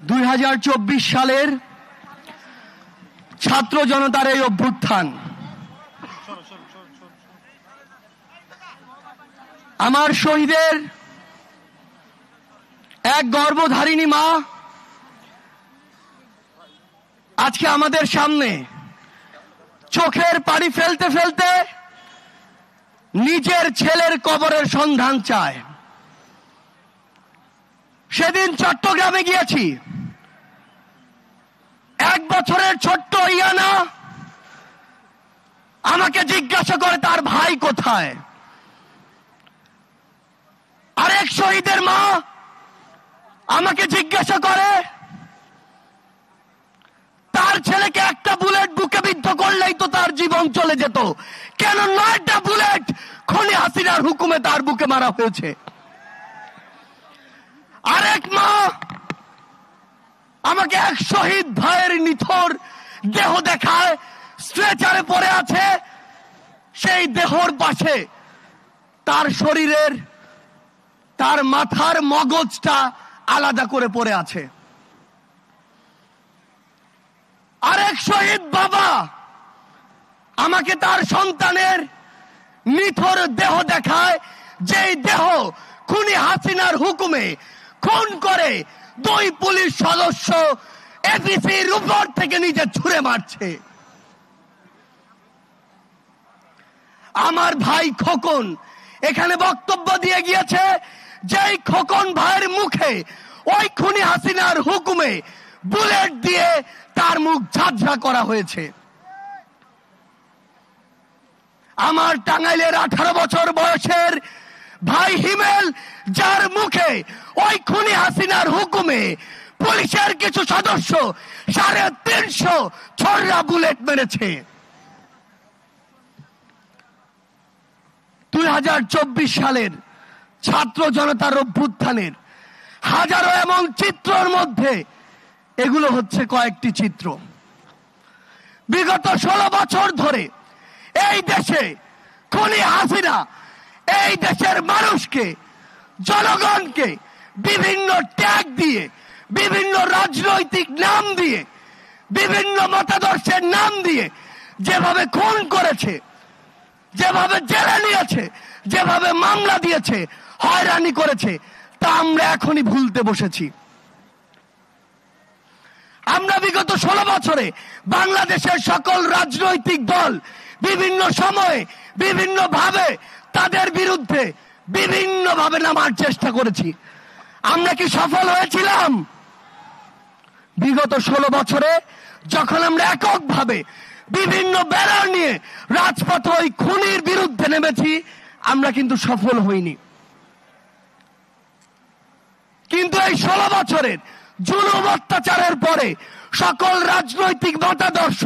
2024 সালের ছাত্র জনতার এই অভ্যুত্থান আমার শহীদের এক গর্ভধারিণী মা আজকে আমাদের সামনে চোখের পানি ফেলতে ফেলতে নিজের ছেলের কবরের সন্ধান চায়। সেদিন চট্টগ্রামে গিয়েছি, 1 বছরের ছোট্ট ইয়ানা আমাকে জিজ্ঞাসা করে তার ভাই কোথায়। আরেক শহীদের মা আমাকে জিজ্ঞাসা করে তার ছেলেকে একটা বুলেট বুকে বিদ্ধ করলেই তো তার জীবন চলে যেত, কেন 9টা বুলেট খুনি হাসিনার হুকুমে তার বুকে মারা হয়েছে। আরেক মা আমাকে এক শহীদ ভাইয়ের নিথর দেহ দেখায়, স্ট্রেচারে পড়ে আছে, সেই দেহর পাশে তার শরীরের তার মাথার মগজটা আলাদা করে পড়ে আছে। আরেক শহীদ বাবা আমাকে তার সন্তানের নিথর দেহ দেখায়, যেই দেহ খুনি হাসিনার হুকুমে খুন করে 2 পুলিশ সদস্য এপিসির উপর থেকে নিচে ছুঁড়ে মারছে। আমার ভাই খোকন এখানে বক্তব্য দিয়ে গিয়েছে, যেই খোকন ভাইয়ের মুখে ওই খুনি হাসিনার হুকুমে বুলেট দিয়ে তার মুখ ঝাঁঝরা করা হয়েছে। আমার টাঙ্গাইলের 18 বছর বয়সের ভাই হিমেল, যার মুখে ওই খুনি হাসিনার হুকুমে পুলিশের কিছু সদস্য 350 ছড়া বুলেট মেরেছে। 2024 সালের ছাত্র জনতার অভ্যুত্থানের হাজারো এমন চিত্রের মধ্যে এগুলো হচ্ছে কয়েকটি চিত্র। বিগত 16 বছর ধরে এই দেশে খুনি হাসিনা এই দেশের মানুষকে, জনগণকে বিভিন্ন ট্যাগ দিয়ে, বিভিন্ন রাজনৈতিক নাম দিয়ে, বিভিন্ন মতাদর্শের নাম দিয়ে যেভাবে খুন করেছে, যেভাবে জেলে নিয়েছে, যেভাবে মামলা দিয়েছে, হয়রানি করেছে, তা আমরা এখনই ভুলতে বসেছি। আমরা বিগত 16 বছরে বাংলাদেশের সকল রাজনৈতিক দল বিভিন্ন সময়ে বিভিন্ন ভাবে তাদের বিরুদ্ধে বিভিন্নভাবে নামার চেষ্টা করেছি। আমরা কি সফল হয়েছিলাম? বিগত 16 বছরে যখন আমরা এককভাবে বিভিন্ন ব্যানার নিয়ে রাজপথে ওই খুনির বিরুদ্ধে নেমেছি, আমরা কিন্তু সফল হইনি। কিন্তু এই 16 বছরের জুলুম অত্যাচারের পরে সকল রাজনৈতিক মতাদর্শ,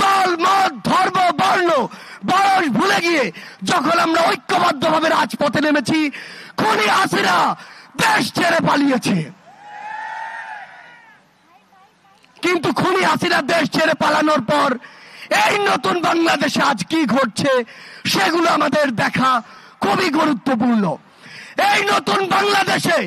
দল, মত, ধর্ম, বর্ণ, বয়স ভুলে গিয়ে যখন আমরা ঐক্যবদ্ধভাবে রাজপথে নেমেছি, খুনি হাসিনা দেশ ছেড়ে পালিয়েছে। কিন্তু খুনি হাসিনা দেশ ছেড়ে পালানোর পর এই নতুন বাংলাদেশে আজ কি ঘটছে সেগুলো আমাদের দেখা খুবই গুরুত্বপূর্ণ। এই নতুন বাংলাদেশে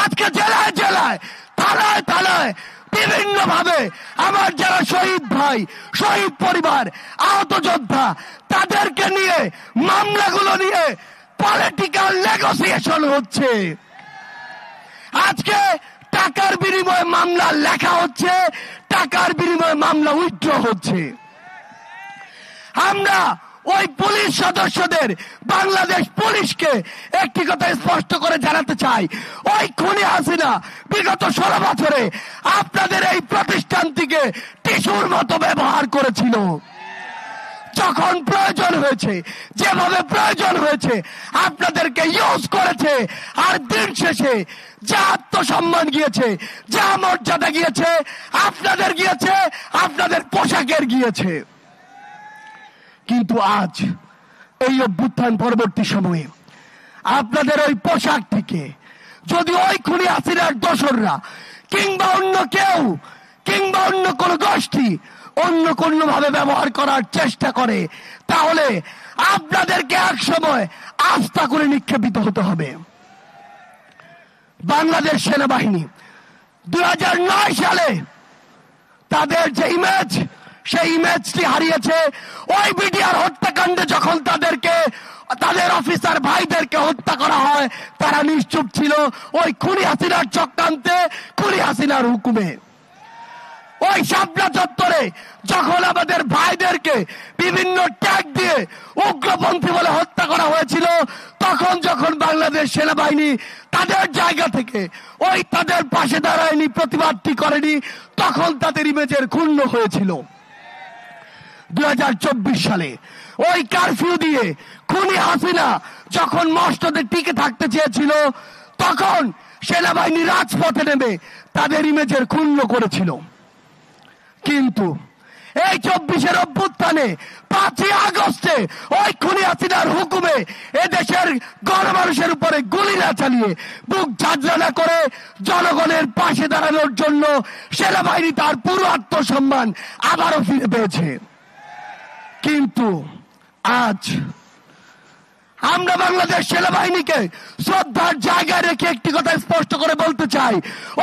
আজকে জেলায় জেলায়, থানায় থানায় বিভিন্ন ভাবে আমার যারা শহীদ ভাই, শহীদ পরিবার, আহত যোদ্ধা, তাদেরকে নিয়ে মামলাগুলো নিয়ে পলিটিক্যাল নেগোসিয়েশন হচ্ছে। আজকে টাকার বিনিময়ে মামলা লেখা হচ্ছে, টাকার বিনিময়ে মামলা উইথড্র হচ্ছে। আমরা ওই পুলিশ সদস্যদের, বাংলাদেশ পুলিশকে একটি কথা স্পষ্ট করে জানাতে চাই, ওই খুনি হাসিনা বিগত 16 বছরে আপনাদের এই প্রতিষ্ঠানটিকে টিস্যুর মতো ব্যবহার করেছিল। যখন প্রয়োজন হয়েছে, যেভাবে প্রয়োজন হয়েছে, আপনাদেরকে ইউজ করেছে। আর দিন শেষে যা আত্মসম্মান গিয়েছে, যা মর্যাদা গিয়েছে, আপনাদের গিয়েছে, আপনাদের পোশাকের গিয়েছে। কিন্তু আজ এই অভ্যুত্থান পরবর্তী সময়ে আপনাদের ওই পোশাকটিকে যদি ওই খুনি হাসিনার দোসররা কিংবা অন্য কেউ কিংবা অন্য কোন গোষ্ঠী অন্য কোনো ভাবে ব্যবহার করার চেষ্টা করে, তাহলে আপনাদেরকে এক সময় আস্থা করে নিক্ষেপিত হতে হবে। বাংলাদেশ সেনাবাহিনী 2009 সালে তাদের যে ইমেজ, সেই ইমেজটি হারিয়েছে। ওই বিডিআর হত্যাকাণ্ডে যখন তাদের অফিসার ভাইদেরকে হত্যা করা হয়, তারা নিশ্চুপ ছিল ওই খুনি হাসিনার চক্রান্তে, খুনি হাসিনার হুকুমে। ওই শাপলা চত্বরে যখন আমাদের ভাইদেরকে বিভিন্ন ট্যাগ দিয়ে উগ্রপন্থী বলে হত্যা করা হয়েছিল, তখন যখন বাংলাদেশ সেনাবাহিনী তাদের জায়গা থেকে ওই তাদের পাশে দাঁড়ায়নি, প্রতিবাদটি করেনি, তখন তাদের ইমেজের ক্ষুণ্ণ হয়েছিল। 2024 সালে ওই কারফিউ দিয়ে খুনি হাসিনা যখন মসনদে টিকে থাকতে চেয়েছিল, তখন সেনাবাহিনী রাজপথে নেমে তাদের ইমেজের ক্ষুণ্ণ করেছিল। কিন্তু এই 24-এর অভ্যুত্থানে 5ই আগস্টে ওই খুনি হাসিনার হুকুমে এদেশের গণমানুষের উপরে গুলি না চালিয়ে, বুক ঝাঁঝরা না করে জনগণের পাশে দাঁড়ানোর জন্য সেনাবাহিনী তার পুরো আত্মসম্মান আবারও ফিরে পেয়েছে। কিন্তু আজ আমরা বাংলাদেশ সেনাবাহিনীকে শ্রদ্ধার জায়গায় রেখে একটি কথা স্পষ্ট করে বলতে চাই,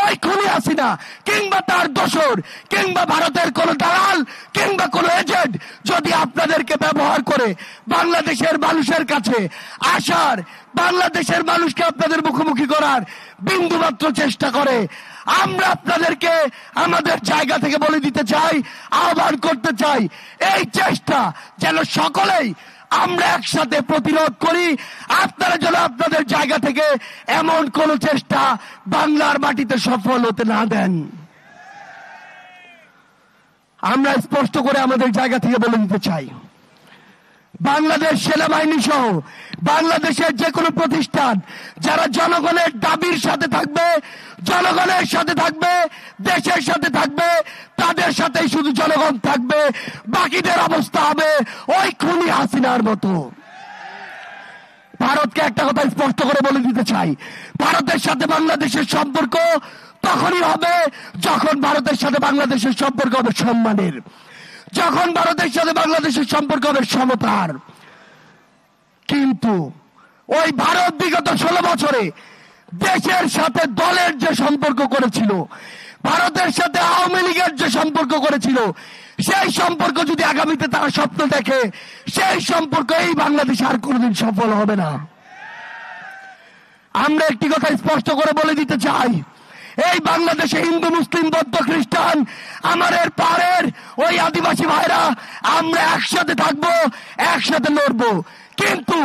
ওই খুনি হাসিনা কিংবা তার দোসর কিংবা ভারতের কোন দালাল কিংবা কোন এজেন্ট যদি আপনাদেরকে ব্যবহার করে বাংলাদেশের মানুষের কাছে আসার, বাংলাদেশের মানুষকে আপনাদের মুখোমুখি করার বিন্দুমাত্র চেষ্টা করে, আমরা আপনাদেরকে আমাদের জায়গা থেকে বলে দিতে চাই, আহ্বান করতে চাই, এই চেষ্টা যেন সকলেই আমরা একসাথে প্রতিরোধ করি। আপনারা যেন আপনাদের জায়গা থেকে এমন কোন চেষ্টা বাংলার মাটিতে সফল হতে না দেন। আমরা স্পষ্ট করে আমাদের জায়গা থেকে বলে দিতে চাই, বাংলাদেশ সেনাবাহিনী সহ বাংলাদেশের যে কোনো প্রতিষ্ঠান যারা জনগণের দাবির সাথে থাকবে, জনগণের সাথে থাকবে, দেশের সাথে থাকবে, তাদের সাথেই শুধু জনগণ থাকবে, বাকিদের অবস্থা হবে ওই খুনি হাসিনার মতো। ভারতকে একটা কথা স্পষ্ট করে বলে দিতে চাই, ভারতের সাথে বাংলাদেশের সম্পর্ক তখনই হবে যখন ভারতের সাথে বাংলাদেশের সম্পর্ক হবে সম্মানের, যখন ভারতের সাথে বাংলাদেশের সম্পর্ক হবে সমতার। কিন্তু ওই ভারত বিগত 16 বছরে দেশের সাথে দলের যে সম্পর্ক করেছিল, ভারতের সাথে আওয়ামী লীগের যে সম্পর্ক করেছিল, সেই সম্পর্ক যদি আগামীতে তারা স্বপ্ন দেখে, সেই সম্পর্ক এই বাংলাদেশে আর কোনোদিন সফল হবে না। আমরা একটি কথা স্পষ্ট করে বলে দিতে চাই, এই বাংলাদেশে হিন্দু, মুসলিম, বৌদ্ধ, খ্রিস্টান, আমাদের পাড়ের ওই আদিবাসী ভাইরা আমরা একসাথে থাকবো, একসাথে লড়বো। কিন্তু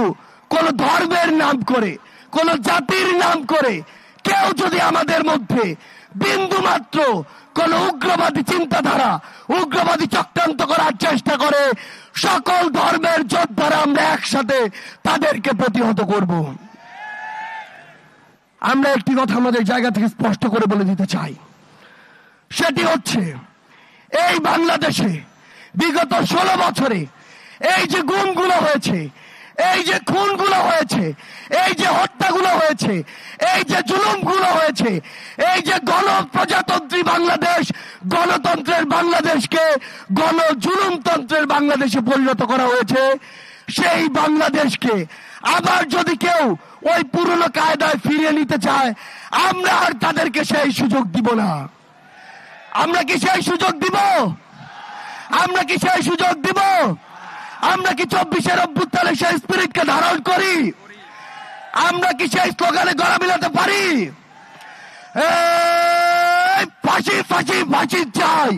কোন ধর্মের নাম করে, কোন জাতির নাম করে কেউ যদি আমাদের মধ্যে বিন্দু মাত্র কোন উগ্রবাদী চিন্তাধারা, উগ্রবাদী চক্রান্ত করার চেষ্টা করে, সকল ধর্মের যোদ্ধারা আমরা একসাথে তাদেরকে প্রতিহত করব। আমরা একটি কথা আমাদের জায়গা থেকে স্পষ্ট করে বলে দিতে চাই, সেটি হচ্ছে এই বাংলাদেশে বিগত 16 বছরে এই যে গুমগুলো হয়েছে, এই যে খুনগুলো হয়েছে, এই যে হত্যাগুলো হয়েছে, এই যে জুলুমগুলো হয়েছে, এই যে গণপ্রজাতন্ত্রী বাংলাদেশ, গণতন্ত্রের বাংলাদেশকে গণজুলুমতন্ত্রের বাংলাদেশে পরিণত করা হয়েছে, সেই বাংলাদেশকে আবার যদি কেউ ওই পুরনো কায়দায় ফিরিয়ে নিতে চায়, আমরা আর তাদেরকে সেই সুযোগ দিব না। আমরা কি সেই সুযোগ দিব? আমরা কি সেই সুযোগ দিব? আমরা কি 24-এর অভ্যুত্থানের সেই স্পিরিটকে ধারণ করি? আমরা কি সেই স্লোগানে গলা মিলাতে পারি? ফাঁসি ফাঁসি ফাঁসি চাই,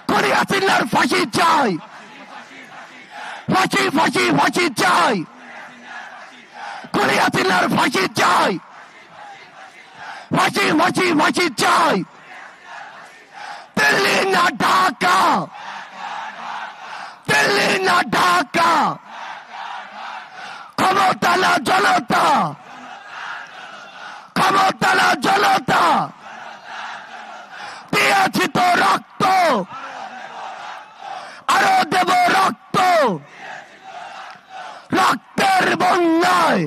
খুনি হাসিনার ফাঁসি চাই, ফাঁসি ফাঁসি ফাঁসি চাই, খুনি হাসিনার ফাঁসি চাই, ফাঁসি ফাঁসি ফাঁসি চাই। দিল্লি না ঢাকা, দিল্লি না ঢাকা, ক্ষমতা না জনতা, ক্ষমতা না জনতা, দিয়েছি তো রক্ত, আরো দেব রক্ত, রক্তের বন্যায়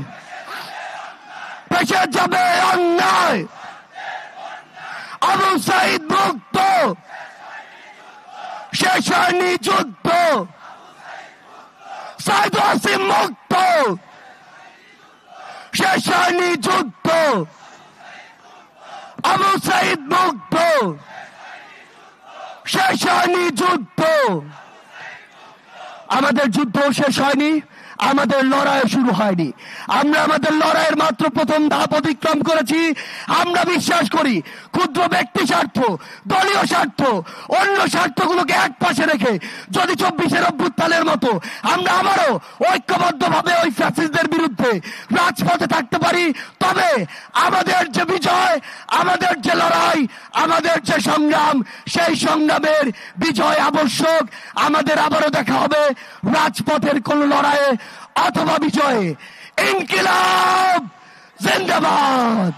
ভেসে যাবে অন্যায়, আবু সাইদ মুক্ত, শেষ হয়নি যুদ্ধ, সাইদ ওয়াসিম মুক্ত, শেষ হয়নি যুদ্ধ, আবু সাইদ মুক্ত, শেষ হয়নি যুদ্ধ। আমাদের যুদ্ধ শেষ হয়নি, আমাদের লড়াই শুরু হয়নি। আমরা আমাদের লড়াইয়ের মাত্র প্রথম ধাপ অতিক্রম করেছি। আমরা বিশ্বাস করি ক্ষুদ্র ব্যক্তি স্বার্থ, দলীয় স্বার্থ, অন্য স্বার্থগুলোকে এক পাশে রেখে যদি 24-এর অভ্যুত্থানের মতো আমরা আবারও ঐক্যবদ্ধভাবে ওই ফ্যাসিস্টদের বিরুদ্ধে রাজপথে থাকতে পারি, তবে আমাদের যে বিজয়, আমাদের যে লড়াই, আমাদের যে সংগ্রাম, সেই সংগ্রামের বিজয় আবশ্যক। আমাদের আবারও দেখা হবে রাজপথের কোন লড়াইয়ে অথবা বিজয়ে। ইনকিলাব জিন্দাবাদ।